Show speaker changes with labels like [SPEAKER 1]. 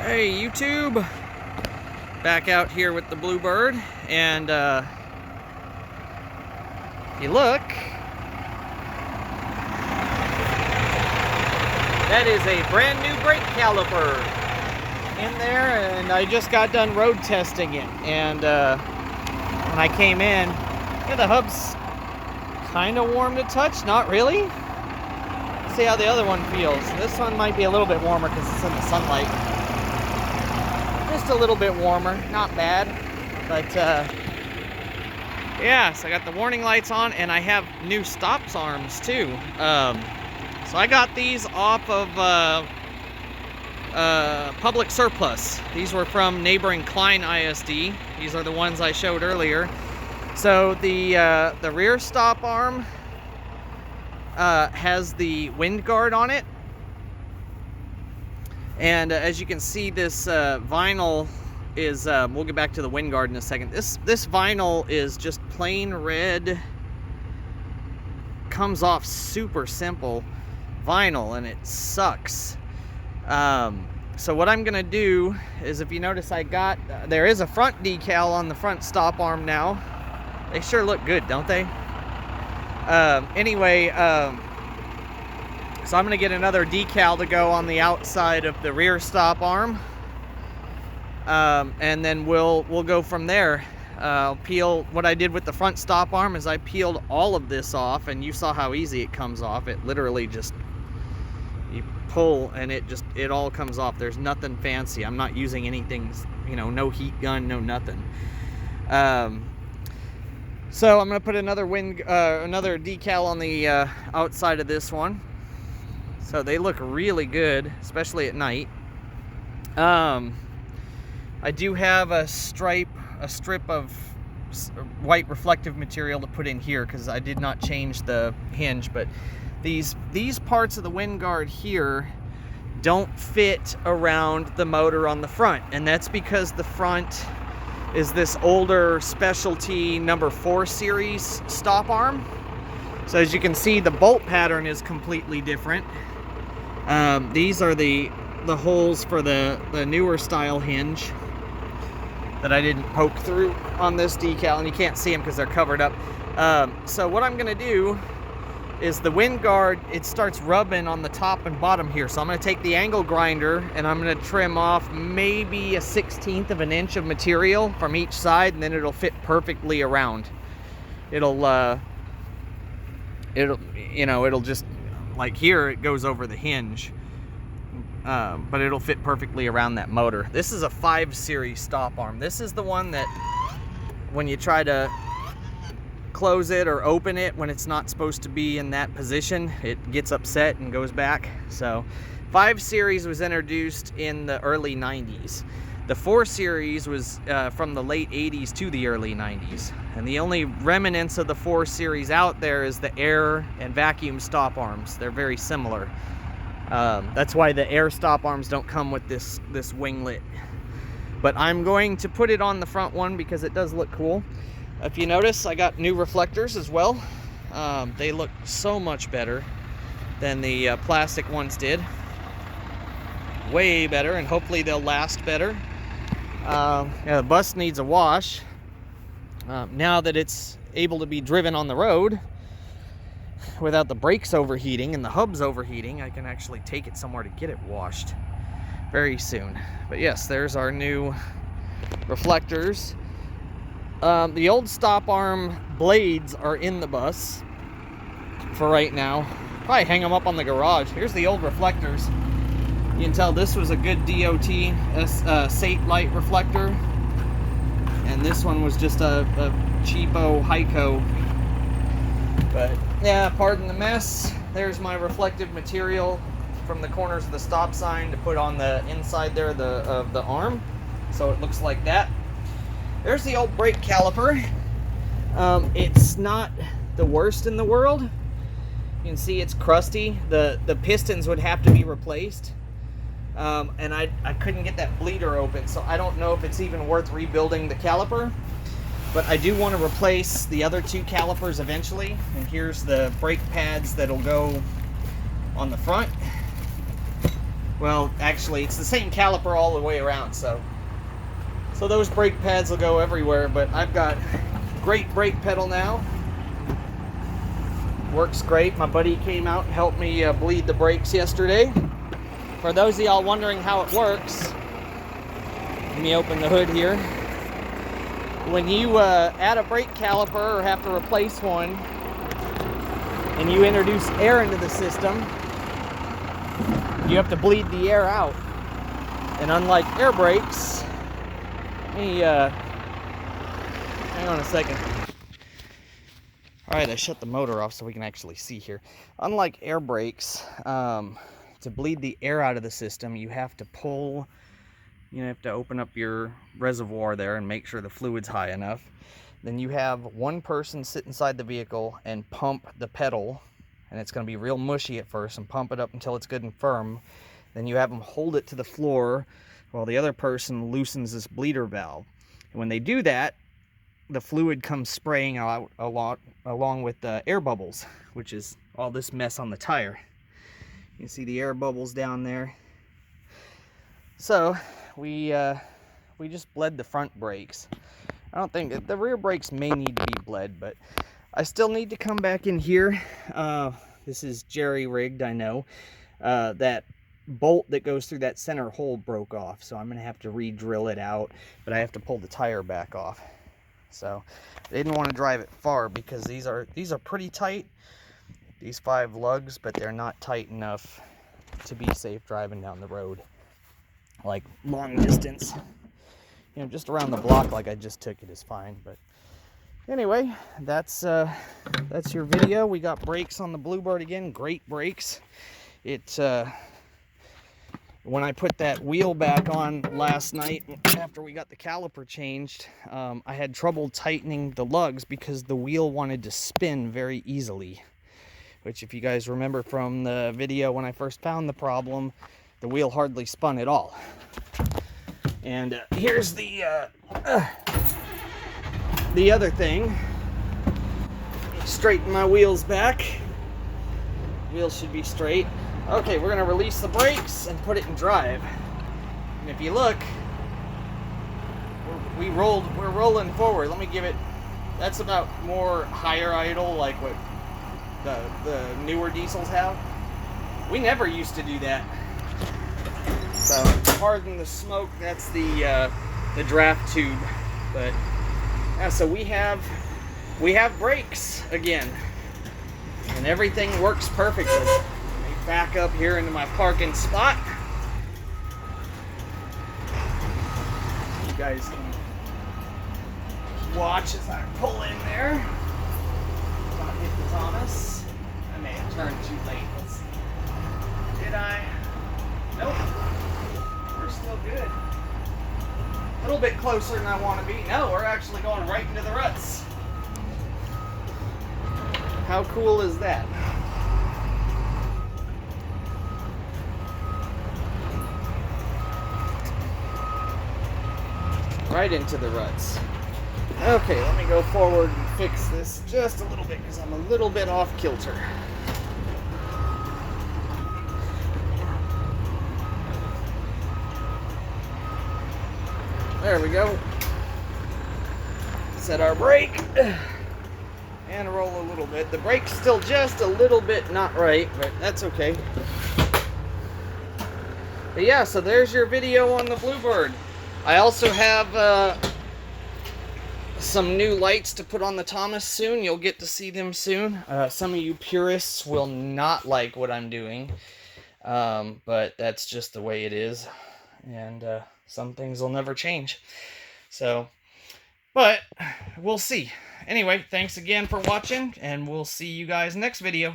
[SPEAKER 1] Hey YouTube, back out here with the Bluebird, and if you look, that is a brand new brake caliper in there, and I just got done road testing it. And when I came in, yeah, the hub's kind of warm to touch, not really. Let's see how the other one feels. This one might be a little bit warmer because it's in the sunlight. Just a little bit warmer, not bad, but yeah, so I got the warning lights on, and I have new stops arms too. So I got these off of public surplus. These were from neighboring Klein ISD. These are the ones I showed earlier. So the rear stop arm has the wind guard on it. And as you can see, this vinyl is, we'll get back to the wind guard in a second. This vinyl is just plain red, comes off super simple vinyl, and it sucks. So what I'm gonna do is, if you notice, there is a front decal on the front stop arm now. They sure look good, don't they? So I'm going to get another decal to go on the outside of the rear stop arm, and then we'll go from there. Peel. What I did with the front stop arm is I peeled all of this off, and you saw how easy it comes off. It literally just, you pull and it all comes off. There's nothing fancy. I'm not using anything, no heat gun, no nothing. So I'm going to put another decal on the outside of this one. So they look really good, especially at night. I do have a strip of white reflective material to put in here because I did not change the hinge, but these parts of the wind guard here don't fit around the motor on the front, and that's because the front is this older specialty number 4 series stop arm. So as you can see, the bolt pattern is completely different. These are the holes for the newer style hinge that I didn't poke through on this decal, and you can't see them because they're covered up. So what I'm gonna do is the wind guard, it starts rubbing on the top and bottom here. So I'm gonna take the angle grinder and I'm gonna trim off maybe a 1/16 of an inch of material from each side, and then it'll fit perfectly around. It'll just, like here, it goes over the hinge, but it'll fit perfectly around that motor. This is a 5 series stop arm. This is the one that when you try to close it or open it when it's not supposed to be in that position, it gets upset and goes back. So 5 series was introduced in the early 90s. The 4 series was from the late 80s to the early 90s. And the only remnants of the 4 series out there is the air and vacuum stop arms. They're very similar. That's why the air stop arms don't come with this winglet. But I'm going to put it on the front one because it does look cool. If you notice, I got new reflectors as well. They look so much better than the plastic ones did. Way better, and hopefully they'll last better. Yeah, the bus needs a wash. Now that it's able to be driven on the road without the brakes overheating and the hubs overheating, I can actually take it somewhere to get it washed very soon. But yes, there's our new reflectors. The old stop arm blades are in the bus for right now. Probably hang them up on the garage. Here's the old reflectors. You can tell this was a good DOT SATE light reflector, and this one was just a cheapo Heiko. But yeah, pardon the mess. There's my reflective material from the corners of the stop sign to put on the inside there of the arm, so it looks like that. There's the old brake caliper. It's not the worst in the world. You can see it's crusty. The pistons would have to be replaced. And I couldn't get that bleeder open, so I don't know if it's even worth rebuilding the caliper. But I do want to replace the other 2 calipers eventually. And here's the brake pads that'll go on the front. Well, actually, it's the same caliper all the way around, so those brake pads will go everywhere, but I've got great brake pedal now. Works great. My buddy came out and helped me bleed the brakes yesterday. For those of y'all wondering how it works, let me open the hood here. When you add a brake caliper or have to replace one, and you introduce air into the system, you have to bleed the air out. And unlike air brakes, let me, hang on a second. All right, I shut the motor off so we can actually see here. Unlike air brakes, to bleed the air out of the system, you have to pull, you have to open up your reservoir there and make sure the fluid's high enough. Then you have one person sit inside the vehicle and pump the pedal, and it's going to be real mushy at first, and pump it up until it's good and firm. Then you have them hold it to the floor while the other person loosens this bleeder valve. And when they do that, the fluid comes spraying out along with the air bubbles, which is all this mess on the tire. You can see the air bubbles down there. So we just bled the front brakes. I don't think the rear brakes may need to be bled, but I still need to come back in here. This is jerry rigged, I know. That bolt that goes through that center hole broke off, so I'm gonna have to re-drill it out, but I have to pull the tire back off. So I didn't want to drive it far because these are pretty tight, these 5 lugs, but they're not tight enough to be safe driving down the road, like long distance. You know, just around the block like I just took it is fine. But anyway, that's your video. We got brakes on the Bluebird again, great brakes. It when I put that wheel back on last night after we got the caliper changed, I had trouble tightening the lugs because the wheel wanted to spin very easily. Which, if you guys remember from the video when I first found the problem, the wheel hardly spun at all. And here's the other thing. Straighten my wheels back. Wheels should be straight. Okay, we're gonna release the brakes and put it in drive. And if you look, we're rolling forward. Let me give it, that's about more higher idle, like what the newer diesels have. We never used to do that. So, pardon the smoke, that's the draft tube. But yeah, so we have brakes again, and everything works perfectly. Back up here into my parking spot. You guys can watch as I pull in there. Not hit the Thomas. I may have turned too late. Let's see. Did I? Nope. We're still good. A little bit closer than I want to be. No, we're actually going right into the ruts. How cool is that? Right into the ruts. Okay, let me go forward and fix this just a little bit because I'm a little bit off kilter. There we go. Set our brake and roll a little bit. The brake's still just a little bit not right, but that's okay. But yeah, so there's your video on the Bluebird. I also have some new lights to put on the Thomas soon. You'll get to see them soon. Some of you purists will not like what I'm doing, but that's just the way it is, and some things will never change. So, but we'll see. Anyway, thanks again for watching, and we'll see you guys next video.